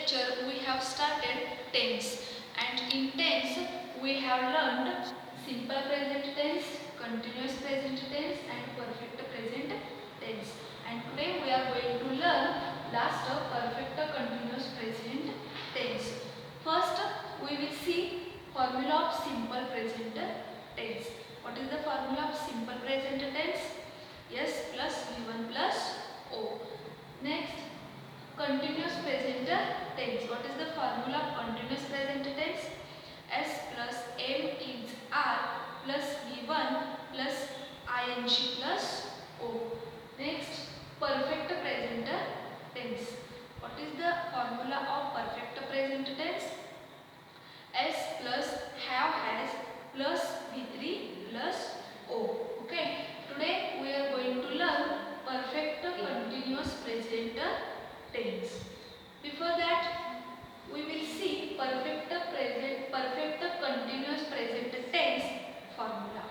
lecture we have started tense, and in tense we have learned simple present tense, continuous present tense and perfect present tense. And today we are going to learn last perfect continuous present tense. First we will see formula of simple present tense. What is the formula of simple present tense? S plus V1 plus O. Next, continuous present tense. What is the formula of continuous present tense? S plus M is R plus V1 plus ing plus O. Next, perfect present tense. What is the formula of perfect present tense? S plus have has plus V3 plus O. Okay. Today we are going to learn perfect continuous present tense. Before that, we will see perfect continuous present tense formula.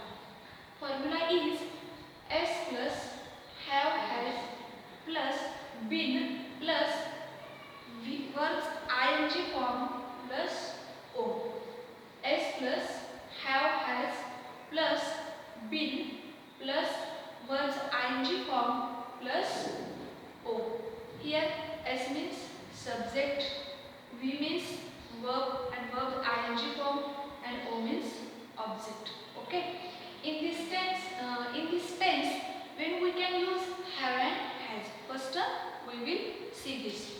Formula is S plus have has plus been plus verbs ing form plus O. S plus have has plus been plus verbs ing form plus O. Here S means subject, V means verb and verb ing form, and O means object. Okay. In this tense, when we can use have and has. First, we will see this.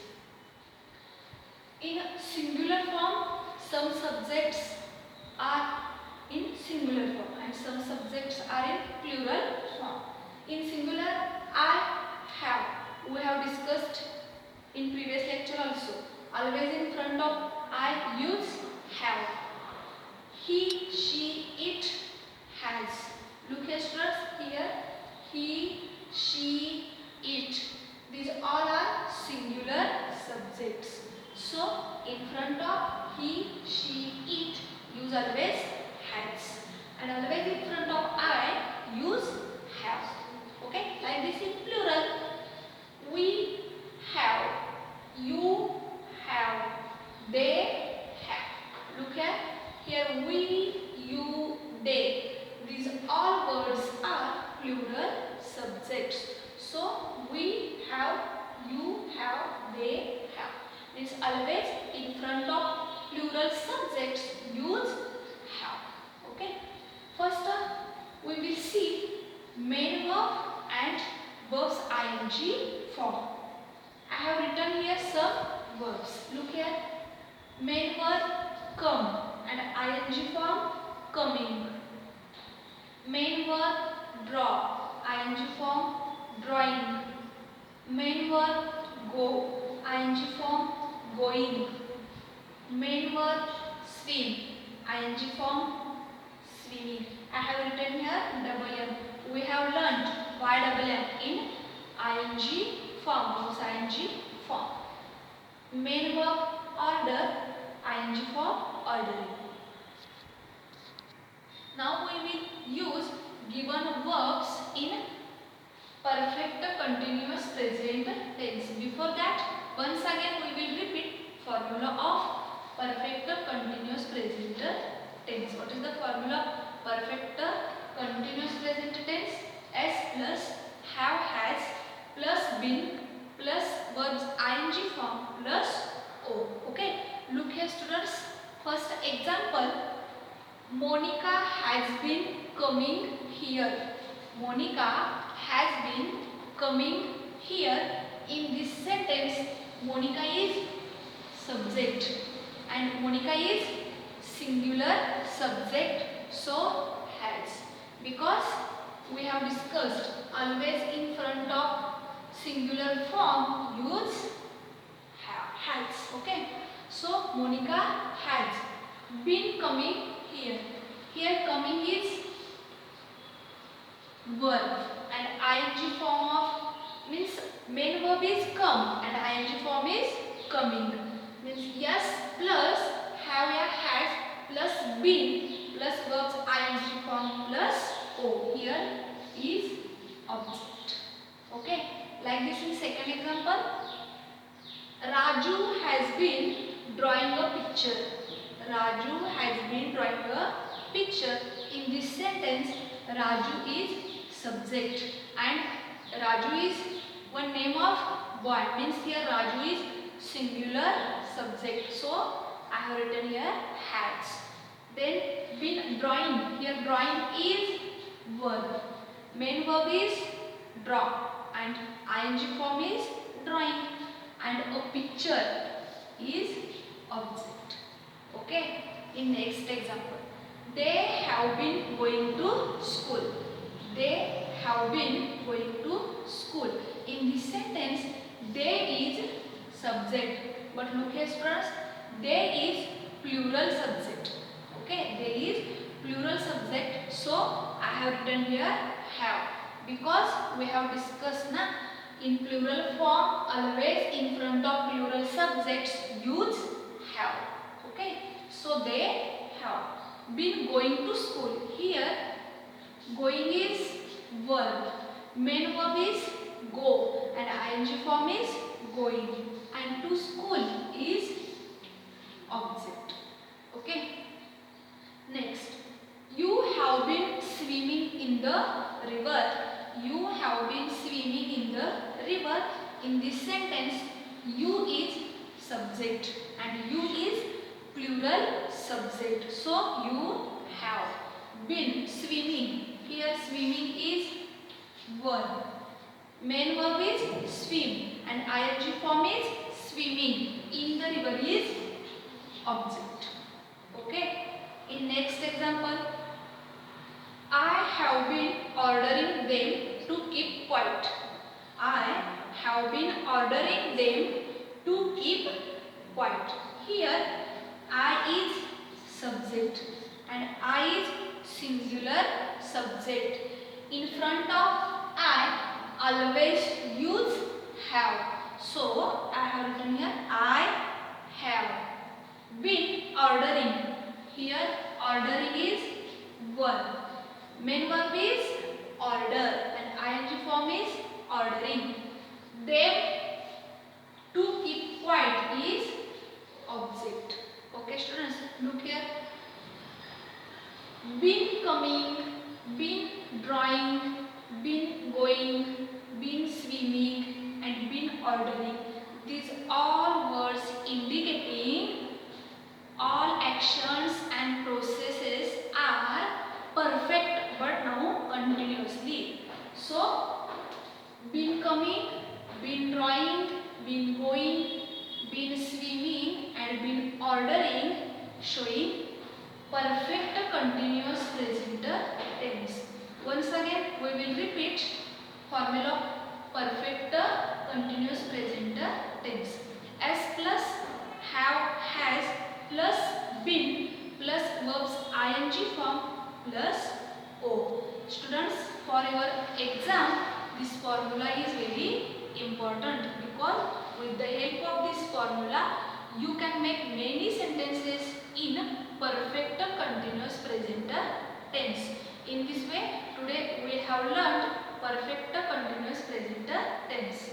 In singular form, some subjects are in singular form and some subjects are in plural form. In singular, I have. We have discussed in previous lecture also. Always in front of I use have. He, she, it has. Look at students here. He, she, it. These all are singular subjects. So in front of he, she, it, use always has. And always in front of I, use have. Okay? Like this in plural. We have. You have. They have. Look at here. We, you, they. These all words are plural subjects. So we have, you have, they have. Means always in front of plural subjects use have. Okay. First we will see main verb and verbs ing form. I have written here some verbs. Look here. Main verb come and ing form coming. Main verb draw, ing form drawing. Main verb go, ing form going. Main verb swim, ing form swimming. I have written here double M. We have learnt why double M in ing form, verbs ing form. Main verb order, ing form ordering. Now we will use given verbs in perfect continuous present tense. Before that, once again we will repeat formula of perfect continuous present tense. What is the formula of perfect continuous present tense? S plus have has plus been plus verbs ing form plus O. Okay. Look here students. First example. Monica has been coming here. Monica has been coming here. In this sentence, Monica is subject and Monica is singular subject, so has. Because we have discussed always in front of singular form use has. Okay. So Monica has been coming here. Here coming is verb and ing form of means main verb is come and ing form is coming. Means yes plus have ya has plus been plus verbs ing form plus O. Here is object. Okay. Like this in second example. Raju has been drawing a picture. Raju has been drawing a picture. In this sentence, Raju is subject and Raju is one name of boy. Means here Raju is singular subject. So I have written here has. Then been drawing. Here drawing is verb. Main verb is draw and ing form is drawing and a picture is object. Okay. In next example, they have been going to school. They have been going to school. In this sentence, they is subject. But look here students, they is plural subject. Okay, they is plural subject. So I have written here have. Because we have discussed na, in plural form always in front of plural subjects use have. Okay, so they have been going to school. Here going is verb, main verb is go and ing form is going and to school is object. Okay. Next, you have been swimming in the river. You have been swimming in the river. In this sentence, you is subject and you is plural subject. So you have been swimming. Here swimming is verb. Main verb is swim and ing form is swimming. In the river is object. Okay. In next example, I have been ordering them to keep quiet. I have been ordering them to keep quiet. Here I is subject and I is singular subject. In front of I always use have. So I have written here I have been ordering. Here ordering is verb. Main verb is order and ing form is ordering. Them to keep quiet is object. Okay students, look here. Been coming, been drawing, been going, been swimming and been ordering. These all words indicating all actions and processes are perfect but now continuously. So, been coming, been drawing, been going, been swimming and been ordering showing perfect continuous present tense. Once again we will repeat formula of perfect continuous present tense. S plus have, has plus been plus verbs ing form plus o. Students, for your exam this formula is very important because with the help of this formula you can make many sentences in perfect continuous present tense. In this way today we have learned perfect continuous present tense.